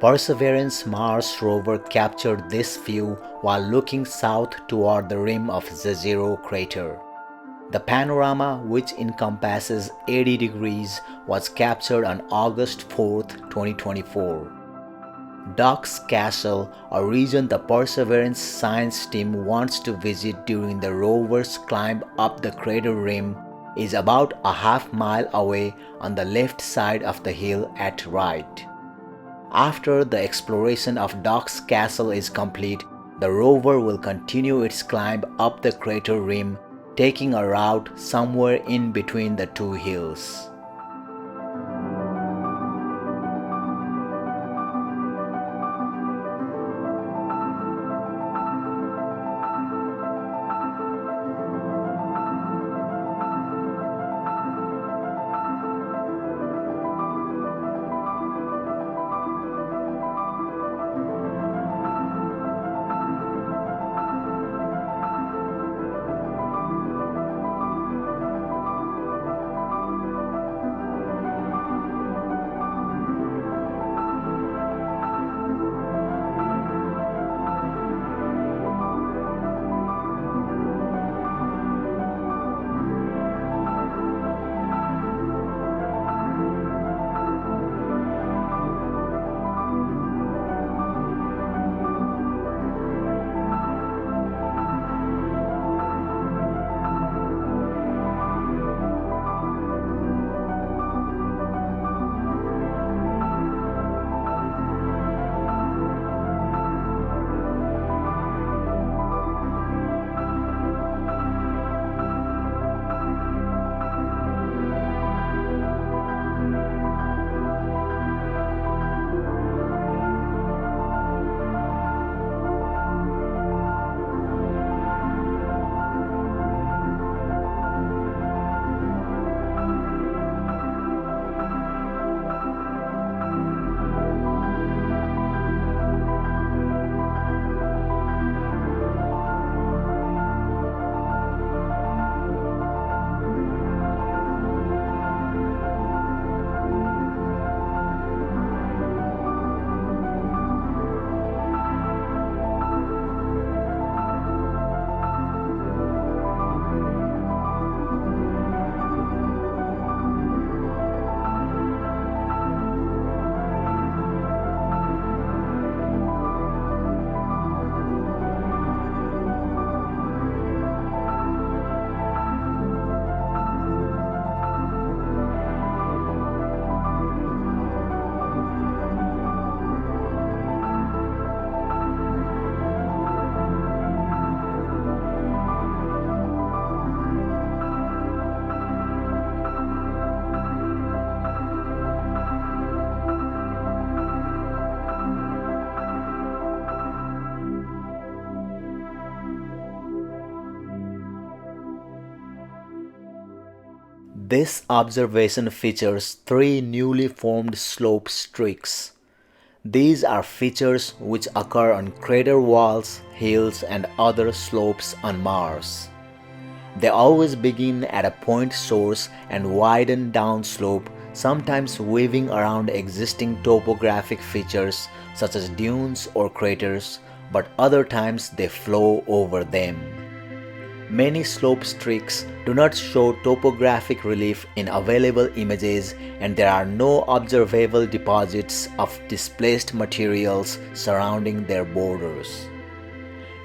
Perseverance Mars rover captured this view while looking south toward the rim of Jezero crater. The panorama, which encompasses 80 degrees, was captured on August 4, 2024. Docks Castle, a region the Perseverance science team wants to visit during the rover's climb up the crater rim, is about a half-mile away on the left side of the hill at right. After the exploration of Docks Castle is complete, the rover will continue its climb up the crater rim, taking a route somewhere in between the two hills. This observation features three newly formed slope streaks. These are features which occur on crater walls, hills, and other slopes on Mars. They always begin at a point source and widen downslope, sometimes weaving around existing topographic features such as dunes or craters, but other times they flow over them. Many slope streaks do not show topographic relief in available images, and there are no observable deposits of displaced materials surrounding their borders.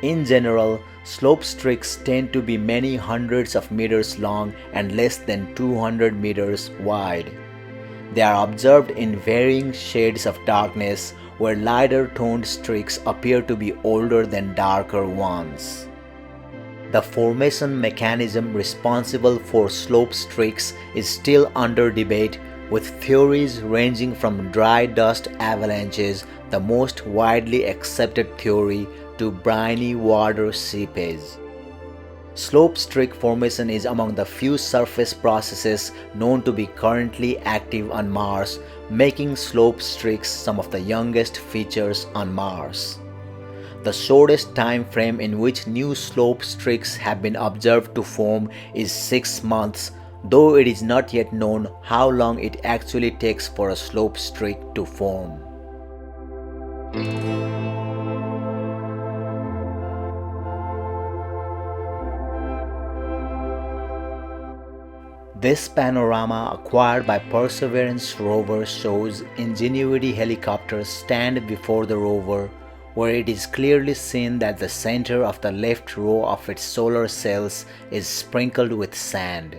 In general, slope streaks tend to be many hundreds of meters long and less than 200 meters wide. They are observed in varying shades of darkness, where lighter toned streaks appear to be older than darker ones. The formation mechanism responsible for slope streaks is still under debate, with theories ranging from dry dust avalanches, the most widely accepted theory, to briny water seepage. Slope streak formation is among the few surface processes known to be currently active on Mars, making slope streaks some of the youngest features on Mars. The shortest time frame in which new slope streaks have been observed to form is 6 months, though it is not yet known how long it actually takes for a slope streak to form. This panorama acquired by Perseverance rover shows Ingenuity helicopters stand before the rover, where it is clearly seen that the center of the left row of its solar cells is sprinkled with sand.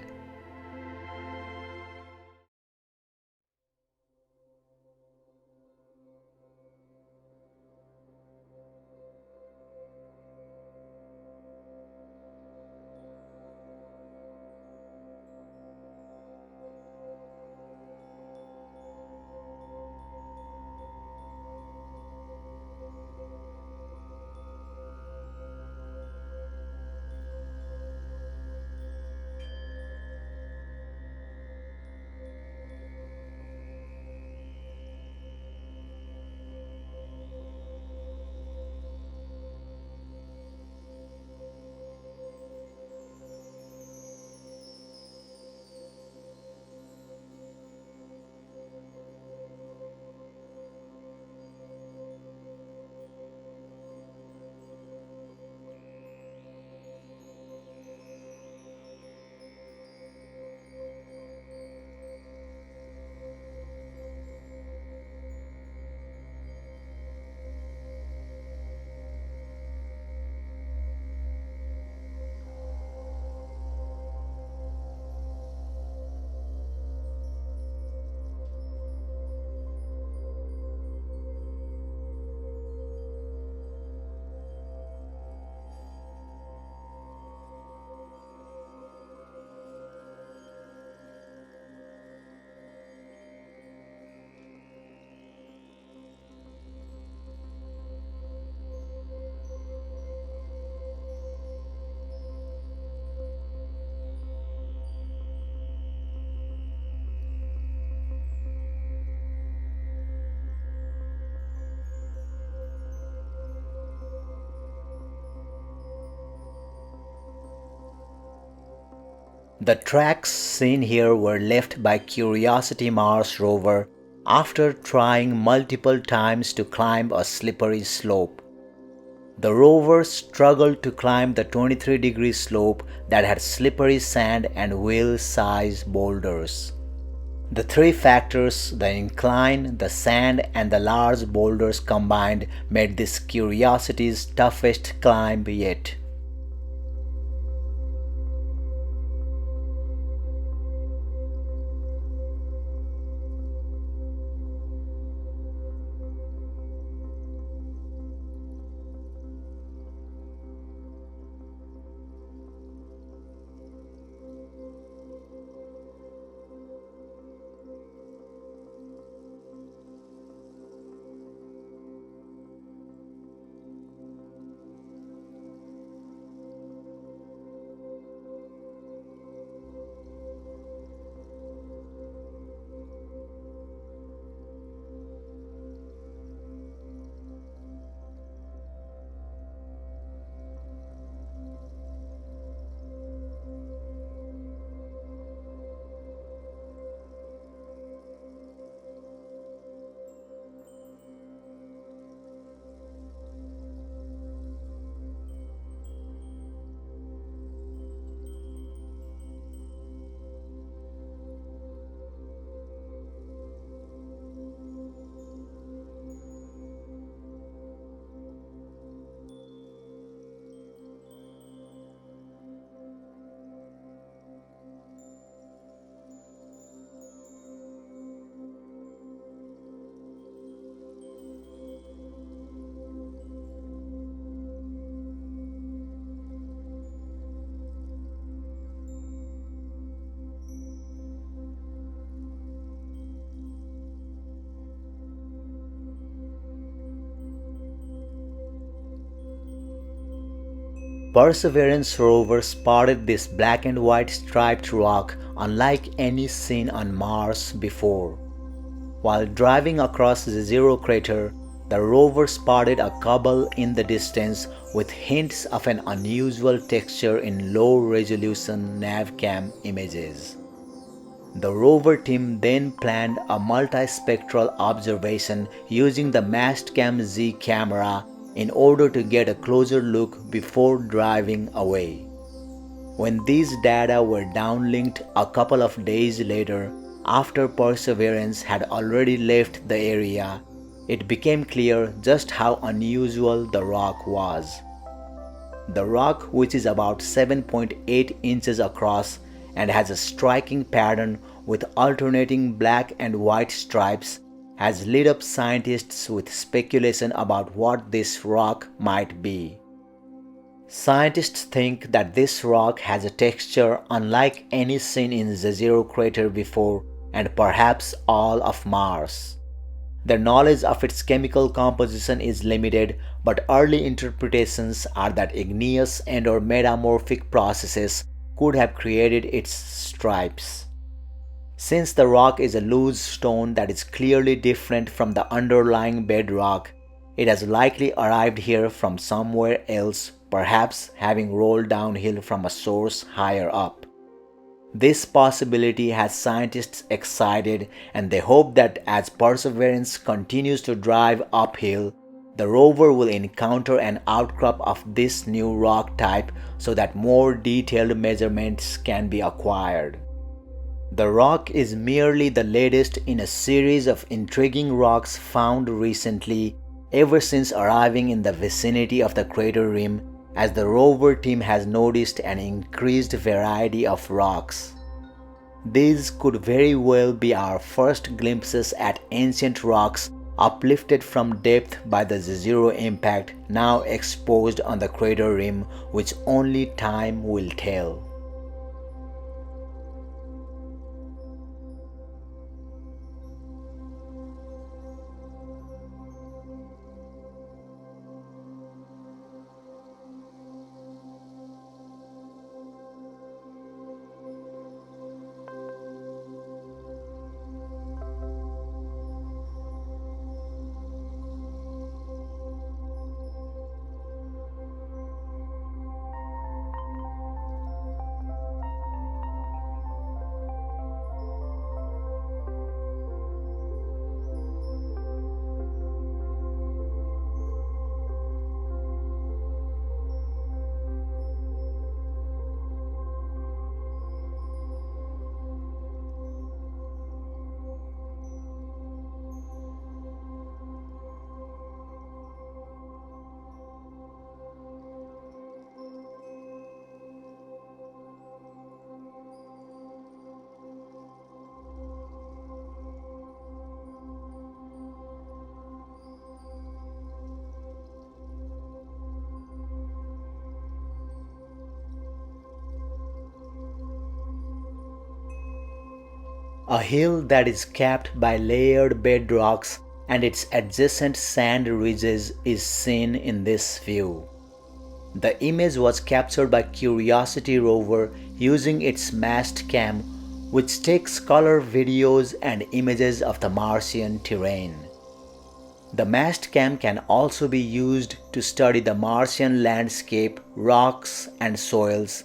The tracks seen here were left by Curiosity Mars rover after trying multiple times to climb a slippery slope. The rover struggled to climb the 23-degree slope that had slippery sand and whale-sized boulders. The three factors, the incline, the sand, and the large boulders combined, made this Curiosity's toughest climb yet. Perseverance rover spotted this black and white striped rock unlike any seen on Mars before. While driving across the Jezero crater, the rover spotted a cobble in the distance with hints of an unusual texture in low-resolution navcam images. The rover team then planned a multispectral observation using the Mastcam Z camera in order to get a closer look before driving away. When these data were downlinked a couple of days later, after Perseverance had already left the area, it became clear just how unusual the rock was. The rock, which is about 7.8 inches across and has a striking pattern with alternating black and white stripes, has lit up scientists with speculation about what this rock might be. Scientists think that this rock has a texture unlike any seen in Jezero crater before and perhaps all of Mars. Their knowledge of its chemical composition is limited, but early interpretations are that igneous and/or metamorphic processes could have created its stripes. Since the rock is a loose stone that is clearly different from the underlying bedrock, it has likely arrived here from somewhere else, perhaps having rolled downhill from a source higher up. This possibility has scientists excited, and they hope that as Perseverance continues to drive uphill, the rover will encounter an outcrop of this new rock type so that more detailed measurements can be acquired. The rock is merely the latest in a series of intriguing rocks found recently ever since arriving in the vicinity of the crater rim, as the rover team has noticed an increased variety of rocks. These could very well be our first glimpses at ancient rocks uplifted from depth by the Jezero impact, now exposed on the crater rim, which only time will tell. A hill that is capped by layered bedrocks and its adjacent sand ridges is seen in this view. The image was captured by Curiosity rover using its Mastcam, which takes color videos and images of the Martian terrain. The Mastcam can also be used to study the Martian landscape, rocks, and soils,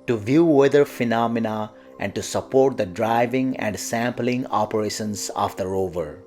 to view weather phenomena, and to support the driving and sampling operations of the rover.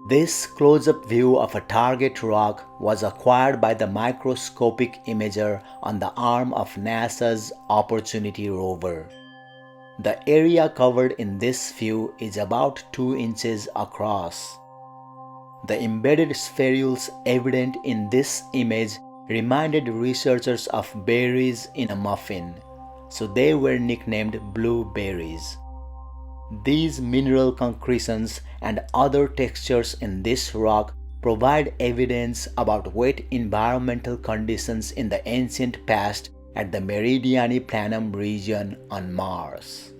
This close-up view of a target rock was acquired by the microscopic imager on the arm of NASA's Opportunity rover. The area covered in this view is about 2 inches across. The embedded spherules evident in this image reminded researchers of berries in a muffin, so they were nicknamed blueberries. These mineral concretions and other textures in this rock provide evidence about wet environmental conditions in the ancient past at the Meridiani Planum region on Mars.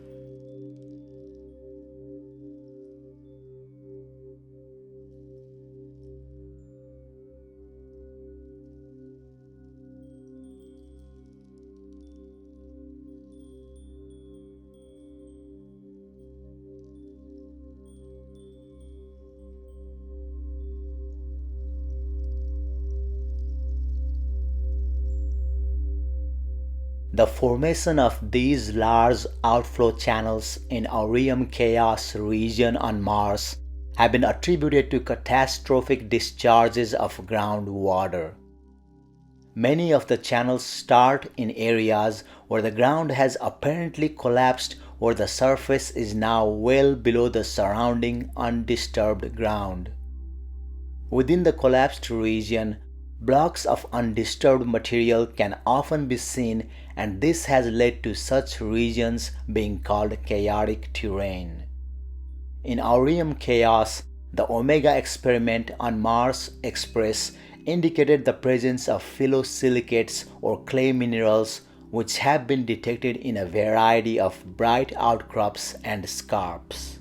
The formation of these large outflow channels in Aureum Chaos region on Mars have been attributed to catastrophic discharges of groundwater. Many of the channels start in areas where the ground has apparently collapsed or the surface is now well below the surrounding undisturbed ground. Within the collapsed region, blocks of undisturbed material can often be seen, and this has led to such regions being called chaotic terrain. In Aureum Chaos, the Omega experiment on Mars Express indicated the presence of phyllosilicates or clay minerals which have been detected in a variety of bright outcrops and scarps.